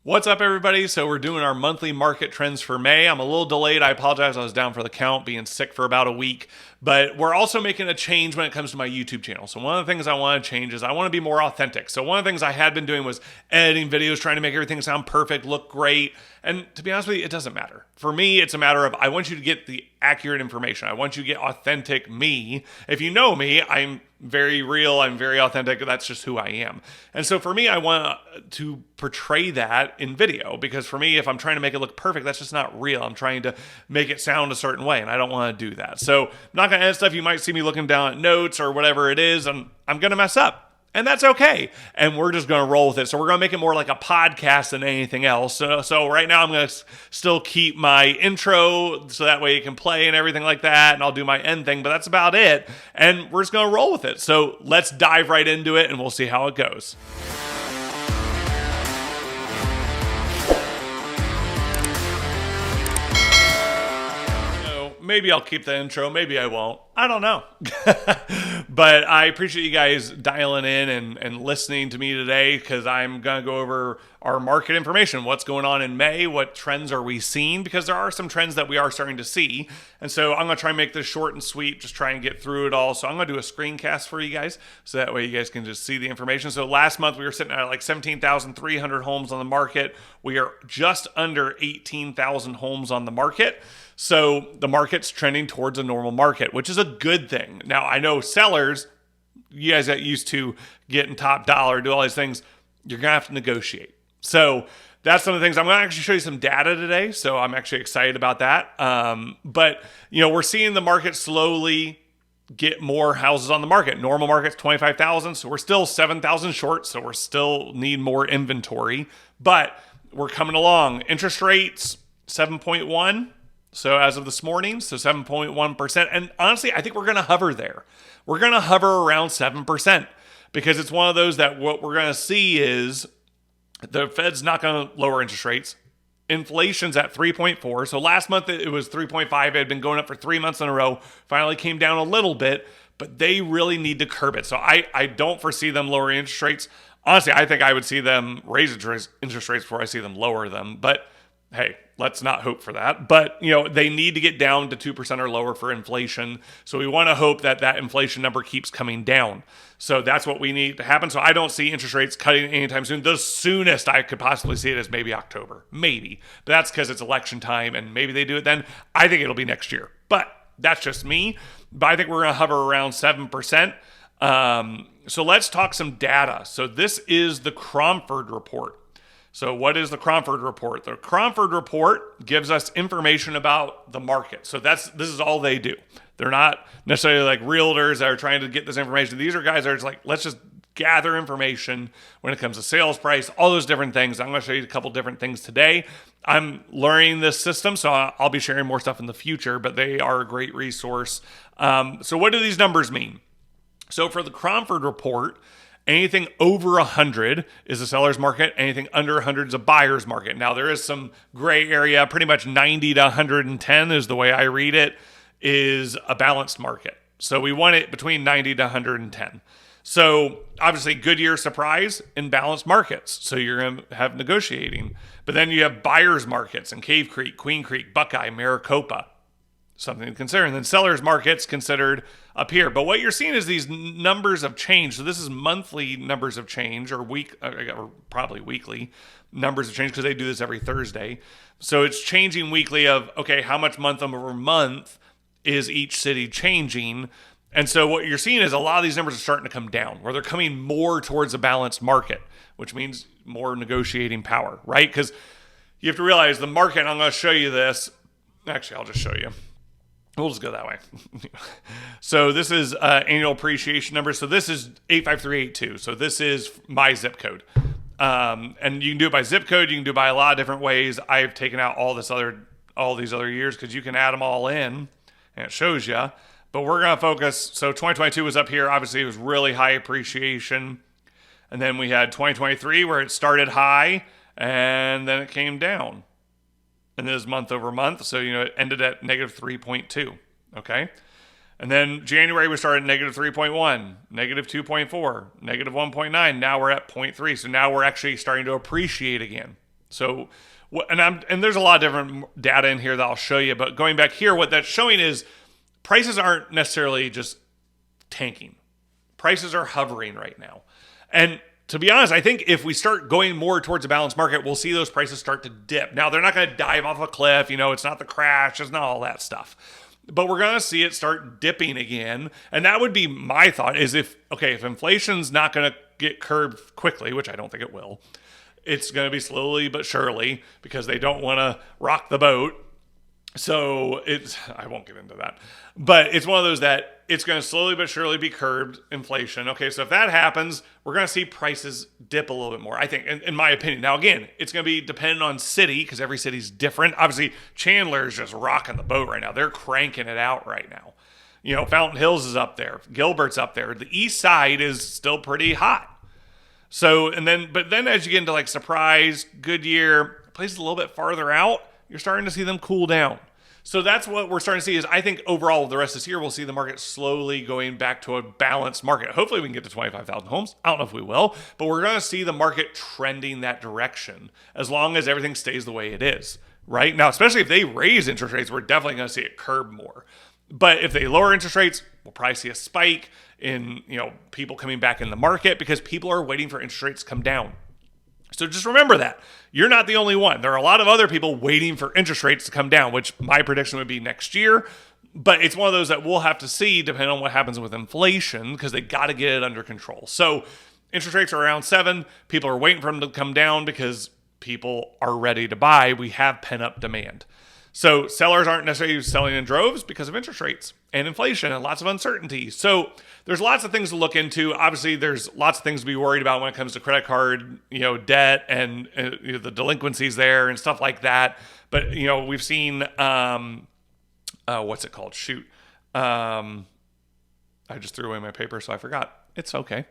What's up, everybody? So we're doing our monthly market trends for May. I'm a little delayed. I apologize. I was down for the count, being sick for about a week. But we're also making a change when it comes to my YouTube channel. So one of the things I want to change is I want to be more authentic. So one of the things I had been doing was editing videos, trying to make everything sound perfect, look great. And to be honest with you, it doesn't matter. For me, it's a matter of I want you to get the accurate information. I want you to get authentic me. If you know me, I'm very real. I'm very authentic. That's just who I am. And so for me, I want to portray that in video because for me, if I'm trying to make it look perfect, that's just not real. I'm trying to make it sound a certain way, and I don't want to do that. So I'm not going to edit stuff. You might see me looking down at notes or whatever it is, and I'm going to mess up. And that's okay. And we're just going to roll with it. So we're going to make it more like a podcast than anything else. So right now I'm going to still keep my intro so that way it can play and everything like that. And I'll do my end thing, but that's about it. And we're just going to roll with it. So let's dive right into it and we'll see how it goes. Maybe I'll keep the intro. Maybe I won't. I don't know. But I appreciate you guys dialing in and listening to me today because I'm going to go over our market information. What's going on in May? What trends are we seeing? Because there are some trends that we are starting to see. And so I'm going to try and make this short and sweet, just try and get through it all. So I'm going to do a screencast for you guys so that way you guys can just see the information. So last month we were sitting at like 17,300 homes on the market. We are just under 18,000 homes on the market. So the market's trending towards a normal market, which is a good thing. Now, I know sellers, you guys that used to getting top dollar, do all these things, you're going to have to negotiate. So that's some of the things. I'm going to actually show you some data today, so I'm actually excited about that. But, we're seeing the market slowly get more houses on the market. Normal market's 25,000, so we're still 7,000 short, so we're still need more inventory. But we're coming along. Interest rates, 7.1. So as of this morning, so 7.1%. And honestly, I think we're going to hover there. We're going to hover around 7% because it's one of those that what we're going to see is the Fed's not going to lower interest rates. Inflation's at 3.4. So last month it was 3.5. It had been going up for 3 months in a row. Finally came down a little bit, but they really need to curb it. So I don't foresee them lowering interest rates. Honestly, I think I would see them raise interest rates before I see them lower them. But hey, let's not hope for that. But, they need to get down to 2% or lower for inflation. So we want to hope that that inflation number keeps coming down. So that's what we need to happen. So I don't see interest rates cutting anytime soon. The soonest I could possibly see it is maybe October. Maybe. But that's because it's election time and maybe they do it then. I think it'll be next year. But that's just me. But I think we're going to hover around 7%. So let's talk some data. So this is the Cromford report. So what is the Cromford report? The Cromford report gives us information about the market. So this is all they do. They're not necessarily like realtors that are trying to get this information. These are guys that are just like, let's just gather information when it comes to sales price, all those different things. I'm going to show you a couple different things today. I'm learning this system, so I'll be sharing more stuff in the future, but they are a great resource. So what do these numbers mean? So for the Cromford report, anything over 100 is a seller's market. Anything under 100 is a buyer's market. Now, there is some gray area. Pretty much 90 to 110 is the way I read it, is a balanced market. So we want it between 90 to 110. So obviously, good year surprise in balanced markets. So you're going to have negotiating. But then you have buyer's markets in Cave Creek, Queen Creek, Buckeye, Maricopa. Something to consider. And then sellers markets considered up here. But what you're seeing is these numbers of change. So this is monthly numbers of change or probably weekly numbers of change because they do this every Thursday. So it's changing weekly of, okay, how much month over month is each city changing? And so what you're seeing is a lot of these numbers are starting to come down where they're coming more towards a balanced market, which means more negotiating power, right? Because you have to realize the market, I'm going to show you this. Actually, I'll just show you. We'll just go that way. So this is annual appreciation number. So this is 85382. So this is my zip code. And you can do it by zip code. You can do it by a lot of different ways. I've taken out all these other years because you can add them all in and it shows you. But we're going to focus. So 2022 was up here. Obviously, it was really high appreciation. And then we had 2023 where it started high and then it came down. And this is month over month. So, it ended at negative 3.2. Okay. And then January, we started at negative 3.1, negative 2.4, negative 1.9. Now we're at 0.3. So now we're actually starting to appreciate again. So, and there's a lot of different data in here that I'll show you. But going back here, what that's showing is prices aren't necessarily just tanking. Prices are hovering right now. And to be honest, I think if we start going more towards a balanced market, we'll see those prices start to dip. Now, they're not going to dive off a cliff. It's not the crash. It's not all that stuff. But we're going to see it start dipping again. And that would be my thought is if inflation's not going to get curbed quickly, which I don't think it will, it's going to be slowly but surely because they don't want to rock the boat. So I won't get into that, but it's one of those that it's going to slowly but surely be curbed inflation. Okay, so if that happens, we're going to see prices dip a little bit more, I think, in my opinion. Now, again, it's going to be dependent on city because every city's different. Obviously, Chandler is just rocking the boat right now. They're cranking it out right now. Fountain Hills is up there. Gilbert's up there. The east side is still pretty hot. So, but then as you get into like Surprise, Goodyear, places a little bit farther out, you're starting to see them cool down. So that's what we're starting to see is I think overall the rest of this year, we'll see the market slowly going back to a balanced market. Hopefully we can get to 25,000 homes. I don't know if we will, but we're going to see the market trending that direction as long as everything stays the way it is, right? Now, especially if they raise interest rates, we're definitely going to see it curb more. But if they lower interest rates, we'll probably see a spike in, people coming back in the market because people are waiting for interest rates to come down. So just remember that. You're not the only one. There are a lot of other people waiting for interest rates to come down, which my prediction would be next year. But it's one of those that we'll have to see depending on what happens with inflation because they got to get it under control. So interest rates are around 7. People are waiting for them to come down because people are ready to buy. We have pent-up demand. So sellers aren't necessarily selling in droves because of interest rates and inflation and lots of uncertainty. So there's lots of things to look into. Obviously, there's lots of things to be worried about when it comes to credit card, debt and the delinquencies there and stuff like that. But, we've seen, what's it called? Shoot. I just threw away my paper, so I forgot. It's okay.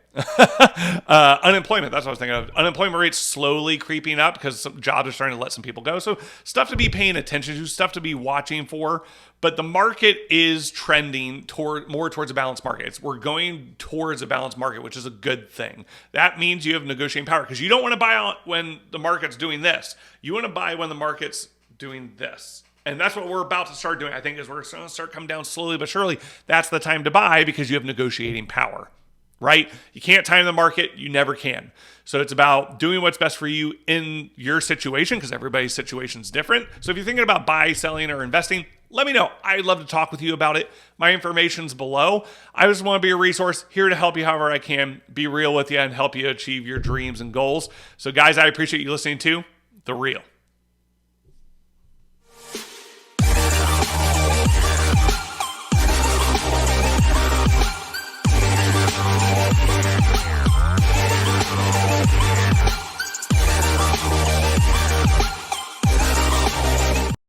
Unemployment, that's what I was thinking of. Unemployment rates slowly creeping up because some jobs are starting to let some people go. So stuff to be paying attention to, stuff to be watching for. But the market is trending more towards a balanced market. We're going towards a balanced market, which is a good thing. That means you have negotiating power because you don't want to buy out when the market's doing this. You want to buy when the market's doing this. And that's what we're about to start doing, I think, is we're going to start coming down slowly but surely. That's the time to buy because you have negotiating power. Right? You can't time the market. You never can. So it's about doing what's best for you in your situation because everybody's situation is different. So if you're thinking about buy, selling, or investing, let me know. I'd love to talk with you about it. My information's below. I just want to be a resource here to help you however I can, be real with you and help you achieve your dreams and goals. So guys, I appreciate you listening to The Real.